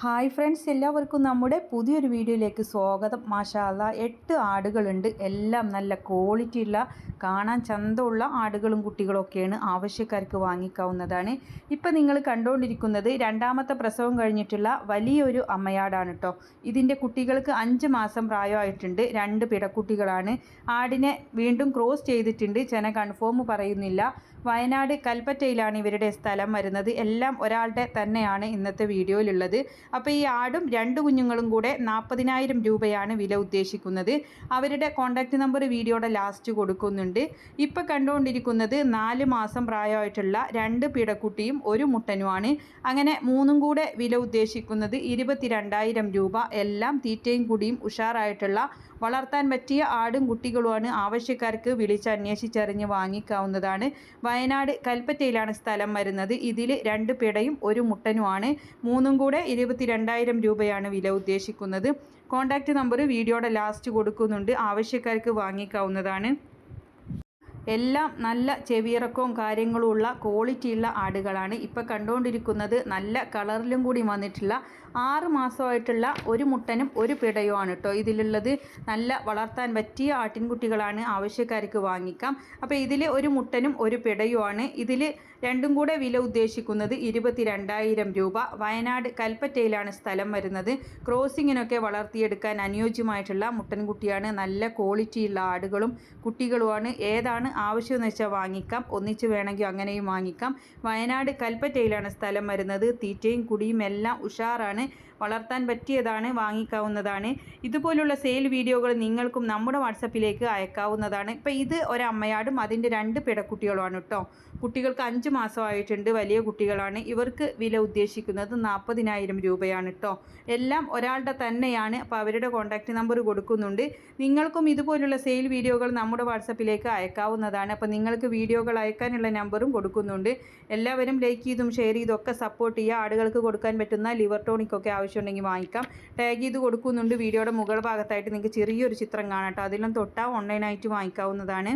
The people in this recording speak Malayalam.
ഹായ് ഫ്രണ്ട്സ്, എല്ലാവർക്കും നമ്മുടെ പുതിയൊരു വീഡിയോയിലേക്ക് സ്വാഗതം. മാഷാ അല്ലാ, 8 ആടുകളുണ്ട്. എല്ലാം നല്ല ക്വാളിറ്റിയുള്ള, കാണാൻ ചന്തമുള്ള ആടുകളും കുട്ടികളൊക്കെയാണ്. ആവശ്യക്കാർക്ക് വാങ്ങിക്കാവുന്നതാണ്. ഇപ്പം നിങ്ങൾ കണ്ടുകൊണ്ടിരിക്കുന്നത് രണ്ടാമത്തെ പ്രസവം കഴിഞ്ഞിട്ടുള്ള വലിയൊരു അമ്മയാടാണ് കേട്ടോ. ഇതിൻ്റെ കുട്ടികൾക്ക് 5 മാസം പ്രായമായിട്ടുണ്ട്. 2 പിടക്കുട്ടികളാണ്. ആടിനെ വീണ്ടും ക്രോസ് ചെയ്തിട്ടുണ്ട്. ചെന കൺഫേം പറയുന്നില്ല. വയനാട് കൽപ്പറ്റയിലാണ് ഇവരുടെ സ്ഥലം വരുന്നത്. എല്ലാം ഒരാളുടെ തന്നെയാണ് ഇന്നത്തെ വീഡിയോയിലുള്ളത്. അപ്പോൾ ഈ ആടും 2 കുഞ്ഞുങ്ങളും കൂടെ 40,000 രൂപയാണ് വില ഉദ്ദേശിക്കുന്നത്. അവരുടെ കോൺടാക്റ്റ് നമ്പർ വീഡിയോയുടെ ലാസ്റ്റ് കൊടുക്കുന്നുണ്ട്. ഇപ്പോൾ കണ്ടുകൊണ്ടിരിക്കുന്നത് 4 മാസം പ്രായമായിട്ടുള്ള 2 പിടക്കുട്ടിയും ഒരു മുട്ടനുമാണ്. അങ്ങനെ 3 കൂടെ വില ഉദ്ദേശിക്കുന്നത് 22,000 രൂപ. എല്ലാം തീറ്റയും കുടിയും ഉഷാറായിട്ടുള്ള വളർത്താൻ പറ്റിയ ആടും കുട്ടികളുമാണ്. ആവശ്യക്കാർക്ക് വിളിച്ചന്വേഷിച്ചറിഞ്ഞ് വാങ്ങിക്കാവുന്നതാണ്. വയനാട് കൽപ്പറ്റയിലാണ് സ്ഥലം വരുന്നത്. ഇതിൽ 2 പിടയും ഒരു മുട്ടനുമാണ്. 3 കൂടെ 22,000 രൂപയാണ് വില ഉദ്ദേശിക്കുന്നത്. കോൺടാക്റ്റ് നമ്പർ വീഡിയോയുടെ ലാസ്റ്റ് കൊടുക്കുന്നുണ്ട്. ആവശ്യക്കാർക്ക് വാങ്ങിക്കാവുന്നതാണ്. എല്ലാം നല്ല ചെവിയിറക്കവും കാര്യങ്ങളും ഉള്ള ക്വാളിറ്റിയുള്ള ആടുകളാണ്. ഇപ്പോൾ കണ്ടുകൊണ്ടിരിക്കുന്നത് നല്ല കളറിലും കൂടി വന്നിട്ടുള്ള 6 മാസമായിട്ടുള്ള ഒരു മുട്ടനും ഒരു പിടയുമാണ് കേട്ടോ ഇതിലുള്ളത്. നല്ല വളർത്താൻ പറ്റിയ ആട്ടിൻകുട്ടികളാണ്. ആവശ്യക്കാർക്ക് വാങ്ങിക്കാം. അപ്പോൾ ഇതിൽ ഒരു മുട്ടനും ഒരു പിടയുമാണ്. ഇതിൽ രണ്ടും കൂടെ വില ഉദ്ദേശിക്കുന്നത് 22,000 രൂപ. വയനാട് കൽപ്പറ്റയിലാണ് സ്ഥലം വരുന്നത്. ക്രോസിങ്ങിനൊക്കെ വളർത്തിയെടുക്കാൻ അനുയോജ്യമായിട്ടുള്ള മുട്ടൻകുട്ടിയാണ്. നല്ല ക്വാളിറ്റിയുള്ള ആടുകളും കുട്ടികളുമാണ്. ഏതാണ് ആവശ്യമെന്ന് വെച്ചാൽ വാങ്ങിക്കാം. ഒന്നിച്ച് വേണമെങ്കിൽ അങ്ങനെയും വാങ്ങിക്കാം. വയനാട് കൽപ്പറ്റയിലാണ് സ്ഥലം വരുന്നത്. തീറ്റയും കുടിയും എല്ലാം ഉഷാറാണ്. വളർത്താൻ പറ്റിയതാണ്. വാങ്ങിക്കാവുന്നതാണ്. ഇതുപോലുള്ള സെയിൽ വീഡിയോകൾ നിങ്ങൾക്കും നമ്മുടെ വാട്സപ്പിലേക്ക് അയക്കാവുന്നതാണ്. ഇപ്പോൾ ഇത് ഒരമ്മയാടും അതിൻ്റെ 2 പിടക്കുട്ടികളുമാണ് കേട്ടോ. കുട്ടികൾക്ക് 5 മാസമായിട്ടുണ്ട്. വലിയ കുട്ടികളാണ്. ഇവർക്ക് വില ഉദ്ദേശിക്കുന്നത് 40,000 രൂപയാണ് കേട്ടോ. എല്ലാം ഒരാളുടെ തന്നെയാണ്. അപ്പോൾ അവരുടെ കോൺടാക്റ്റ് നമ്പർ കൊടുക്കുന്നുണ്ട്. നിങ്ങൾക്കും ഇതുപോലുള്ള സെയിൽ വീഡിയോകൾ നമ്മുടെ വാട്സപ്പിലേക്ക് അയക്കാവുന്നതാണ്. അപ്പോൾ നിങ്ങൾക്ക് വീഡിയോകൾ അയക്കാനുള്ള നമ്പറും കൊടുക്കുന്നുണ്ട്. എല്ലാവരും ലൈക്ക് ചെയ്തും ഷെയർ ചെയ്തും ഒക്കെ സപ്പോർട്ട് ചെയ്യുക. ആടുകൾക്ക് കൊടുക്കാൻ പറ്റുന്ന ലിവർ ടോണിക്കൊക്കെ ആവശ്യമുണ്ടെങ്കിൽ വാങ്ങിക്കാം. ടാഗ് ചെയ്ത് കൊടുക്കുന്നുണ്ട്. വീഡിയോയുടെ മുകൾ ഭാഗത്തായിട്ട് നിങ്ങൾക്ക് ചെറിയൊരു ചിത്രം കാണാം കേട്ടോ. അതിലും തൊട്ടാൽ ഓൺലൈനായിട്ട് വാങ്ങിക്കാവുന്നതാണ്.